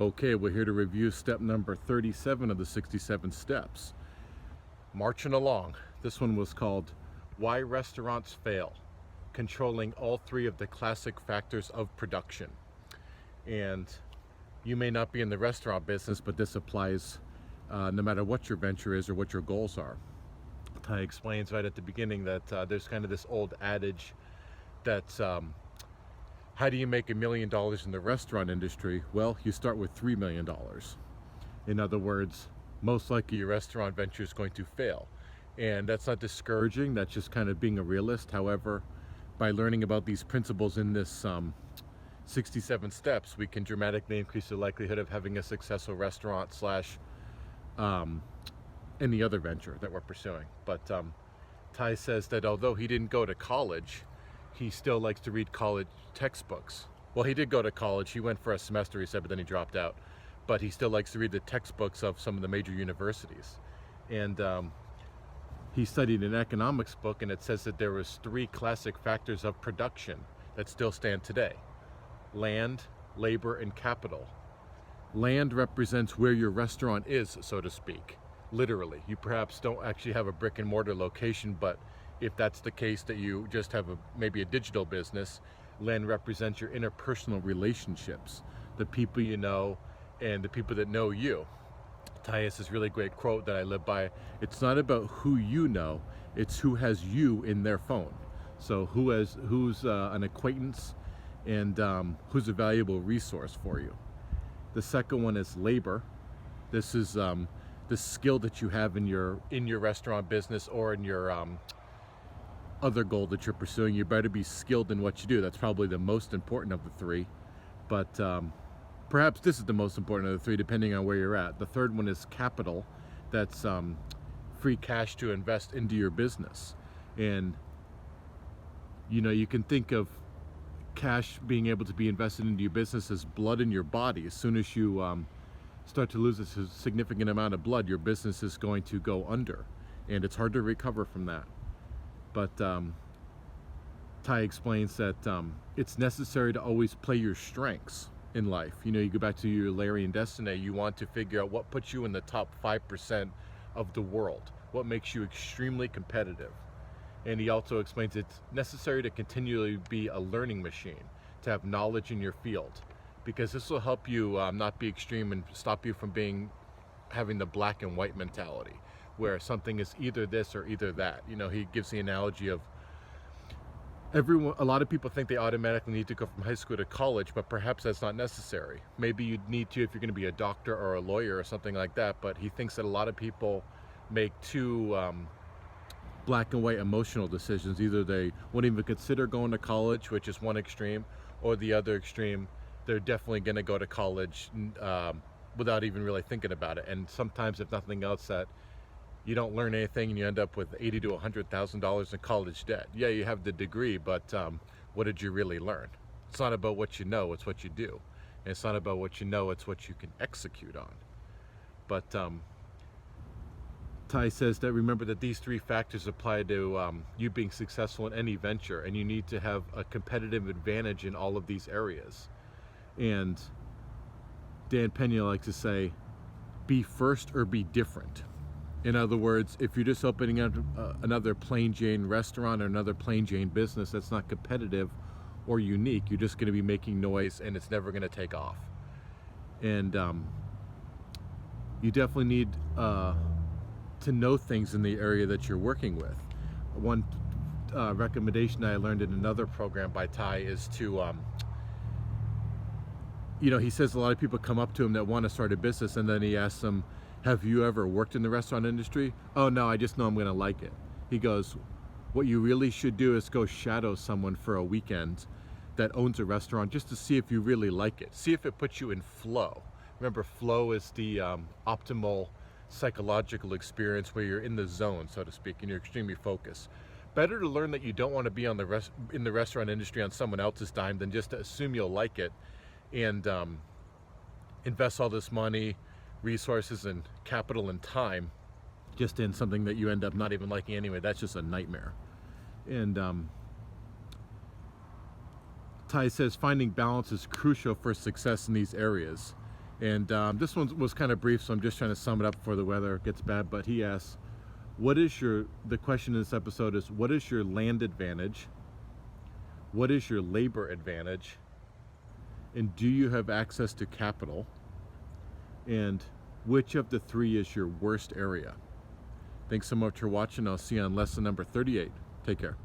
Okay, we're here to review step number 37 of the 67 steps. Marching along. This one was called Why Restaurants Fail, Controlling All Three of the Classic Factors of Production. And you may not be in the restaurant business, but this applies no matter what your venture is or what your goals are. Ty explains right at the beginning that there's kind of this old adage that how do you make $1 million in the restaurant industry? Well, you start with $3 million. In other words, most likely your restaurant venture is going to fail. And that's not discouraging, that's just kind of being a realist. However, by learning about these principles in this 67 steps, we can dramatically increase the likelihood of having a successful restaurant slash any other venture that we're pursuing. But Ty says that although he didn't go to college, he still likes to read college textbooks. Well, he did go to college. He went for a semester, he said, but then he dropped out. But he still likes to read the textbooks of some of the major universities. And he studied an economics book, and it says that there was 3 classic factors of production that still stand today: land, labor, and capital. Land represents where your restaurant is, so to speak. Literally, you perhaps don't actually have a brick and mortar location, but if that's the case that you just have maybe a digital business, land represents your interpersonal relationships, the people you know and the people that know you. Ty has this really great quote that I live by: it's not about who you know, it's who has you in their phone. So who's an acquaintance and who's a valuable resource for you. The second one is labor. This is the skill that you have in your restaurant business or in your other goal that you're pursuing. You better be skilled in what you do. That's probably the most important of the 3, but perhaps this is the most important of the 3, depending on where you're at. The third one is capital. That's free cash to invest into your business. And you can think of cash being able to be invested into your business as blood in your body. As soon as you start to lose a significant amount of blood, your business is going to go under, and it's hard to recover from that. But Ty explains that it's necessary to always play your strengths in life. You go back to your Larry and Destiny, you want to figure out what puts you in the top 5% of the world, what makes you extremely competitive. And he also explains it's necessary to continually be a learning machine, to have knowledge in your field, because this will help you not be extreme and stop you from having the black and white mentality, where something is either this or either that. He gives the analogy of a lot of people think they automatically need to go from high school to college, but perhaps that's not necessary. Maybe you need to if you're going to be a doctor or a lawyer or something like that, but he thinks that a lot of people make 2 black and white emotional decisions. Either they won't even consider going to college, which is one extreme, or the other extreme, they're definitely going to go to college without even really thinking about it. And sometimes, if nothing else, that you don't learn anything and you end up with $80,000 to $100,000 in college debt. Yeah, you have the degree, but what did you really learn? It's not about what you know, it's what you do. And it's not about what you know, it's what you can execute on. But Ty says that remember that these 3 factors apply to you being successful in any venture, and you need to have a competitive advantage in all of these areas. And Dan Pena likes to say, be first or be different. In other words, if you're just opening up another plain Jane restaurant or another plain Jane business that's not competitive or unique, you're just going to be making noise and it's never going to take off. And you definitely need to know things in the area that you're working with. One recommendation I learned in another program by Ty is to he says a lot of people come up to him that want to start a business, and then he asks them, have you ever worked in the restaurant industry? Oh no, I just know I'm going to like it. He goes, what you really should do is go shadow someone for a weekend that owns a restaurant, just to see if you really like it. See if it puts you in flow. Remember, flow is the optimal psychological experience where you're in the zone, so to speak, and you're extremely focused. Better to learn that you don't want to be in the restaurant industry on someone else's dime than just to assume you'll like it and invest all this money, resources, and capital and time just in something that you end up not even liking anyway. That's just a nightmare. And Ty says finding balance is crucial for success in these areas. And this one was kind of brief, so I'm just trying to sum it up before the weather gets bad. But he asks, the question in this episode is, what is your land advantage? What is your labor advantage? And do you have access to capital? And which of the three is your worst area? Thanks so much for watching. I'll see you on lesson number 38. Take care.